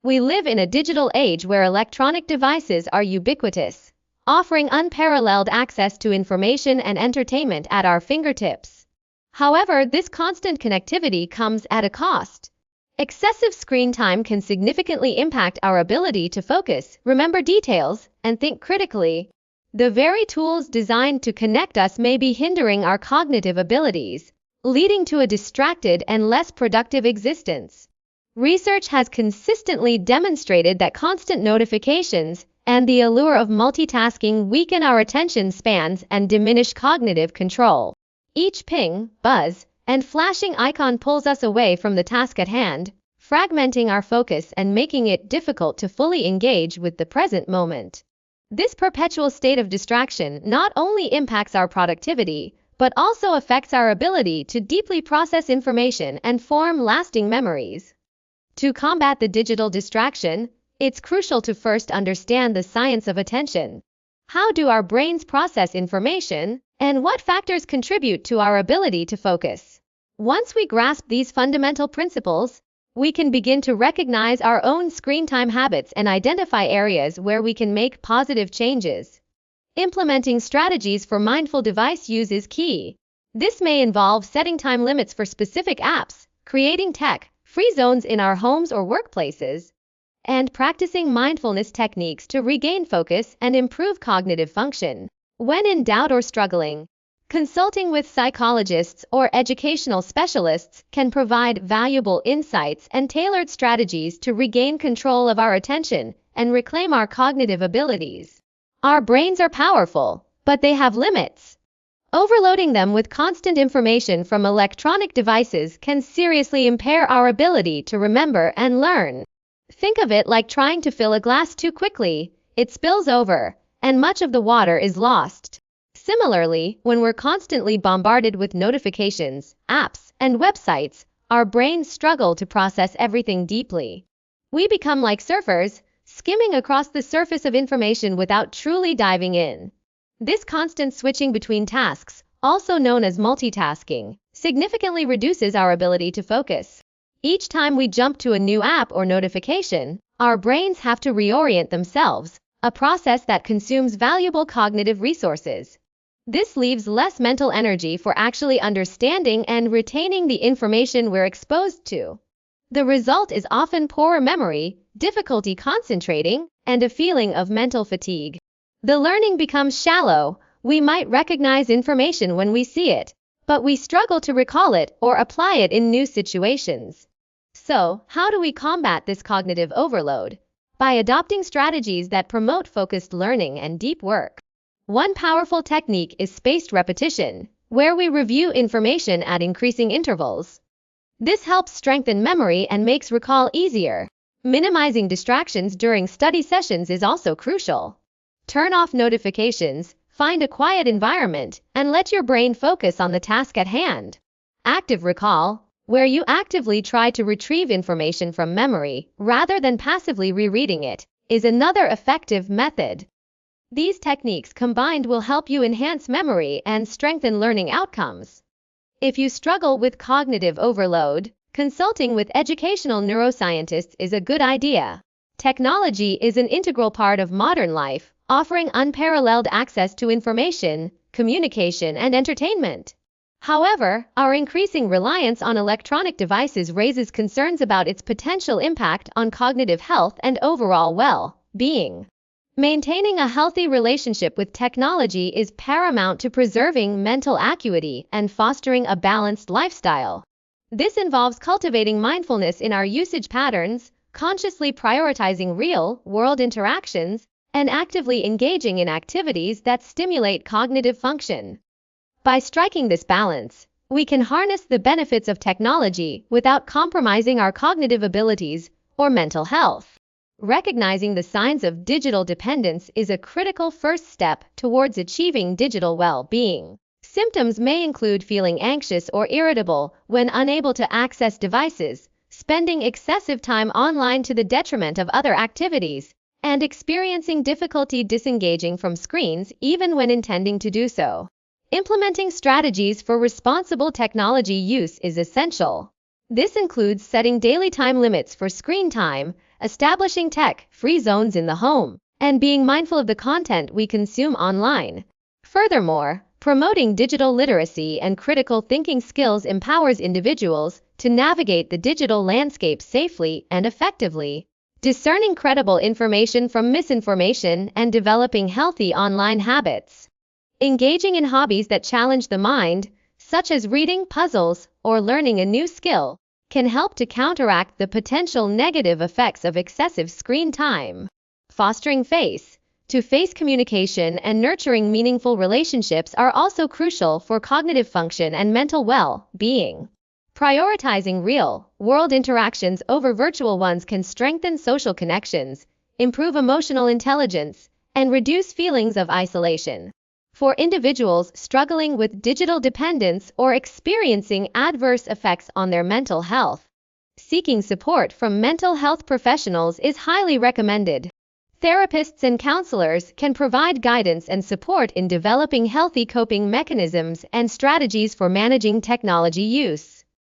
We live in a digital age where electronic devices are ubiquitous, offering unparalleled access to information and entertainment at our fingertips. However, this constant connectivity comes at a cost. Excessive screen time can significantly impact our ability to focus, remember details, and think critically. The very tools designed to connect us may be hindering our cognitive abilities, leading to a distracted and less productive existence. Research has consistently demonstrated that constant notifications and the allure of multitasking weaken our attention spans and diminish cognitive control. Each ping, buzz, and flashing icon pulls us away from the task at hand, fragmenting our focus and making it difficult to fully engage with the present moment. This perpetual state of distraction not only impacts our productivity, but also affects our ability to deeply process information and form lasting memories. To combat the digital distraction, it's crucial to first understand the science of attention. How do our brains process information, and what factors contribute to our ability to focus? Once we grasp these fundamental principles, we can begin to recognize our own screen time habits and identify areas where we can make positive changes. Implementing strategies for mindful device use is key. This may involve setting time limits for specific apps, creating tech-free zones in our homes or workplaces, and practicing mindfulness techniques to regain focus and improve cognitive function. When in doubt or struggling, consulting with psychologists or educational specialists can provide valuable insights and tailored strategies to regain control of our attention and reclaim our cognitive abilities. Our brains are powerful, but they have limits. Overloading them with constant information from electronic devices can seriously impair our ability to remember and learn. Think of it like trying to fill a glass too quickly. It spills over, and much of the water is lost. Similarly, when we're constantly bombarded with notifications, apps, and websites, our brains struggle to process everything deeply. We become like surfers, skimming across the surface of information without truly diving in. This constant switching between tasks, also known as multitasking, significantly reduces our ability to focus. Each time we jump to a new app or notification, our brains have to reorient themselves, a process that consumes valuable cognitive resources. This leaves less mental energy for actually understanding and retaining the information we're exposed to. The result is often poor memory, difficulty concentrating, and a feeling of mental fatigue. The learning becomes shallow. We might recognize information when we see it, but we struggle to recall it or apply it in new situations. So, how do we combat this cognitive overload? By adopting strategies that promote focused learning and deep work. One powerful technique is spaced repetition, where we review information at increasing intervals. This helps strengthen memory and makes recall easier. Minimizing distractions during study sessions is also crucial. Turn off notifications, find a quiet environment, and let your brain focus on the task at hand. Active recall, where you actively try to retrieve information from memory rather than passively rereading it, is another effective method. These techniques combined will help you enhance memory and strengthen learning outcomes. If you struggle with cognitive overload, consulting with educational neuroscientists is a good idea. Technology is an integral part of modern life, offering unparalleled access to information, communication, and entertainment. However, our increasing reliance on electronic devices raises concerns about its potential impact on cognitive health and overall well-being. Maintaining a healthy relationship with technology is paramount to preserving mental acuity and fostering a balanced lifestyle. This involves cultivating mindfulness in our usage patterns, consciously prioritizing real-world interactions, and actively engaging in activities that stimulate cognitive function. By striking this balance, we can harness the benefits of technology without compromising our cognitive abilities or mental health. Recognizing the signs of digital dependence is a critical first step towards achieving digital well-being. Symptoms may include feeling anxious or irritable when unable to access devices, spending excessive time online to the detriment of other activities, and experiencing difficulty disengaging from screens even when intending to do so. Implementing strategies for responsible technology use is essential. This includes setting daily time limits for screen time, establishing tech-free zones in the home, and being mindful of the content we consume online. Furthermore, promoting digital literacy and critical thinking skills empowers individuals to navigate the digital landscape safely and effectively, discerning credible information from misinformation and developing healthy online habits. Engaging in hobbies that challenge the mind, such as reading puzzles or learning a new skill, can help to counteract the potential negative effects of excessive screen time. Fostering face-to-face communication and nurturing meaningful relationships are also crucial for cognitive function and mental well-being. Prioritizing real-world interactions over virtual ones can strengthen social connections, improve emotional intelligence, and reduce feelings of isolation. For individuals struggling with digital dependence or experiencing adverse effects on their mental health, seeking support from mental health professionals is highly recommended. Therapists and counselors can provide guidance and support in developing healthy coping mechanisms and strategies for managing technology use.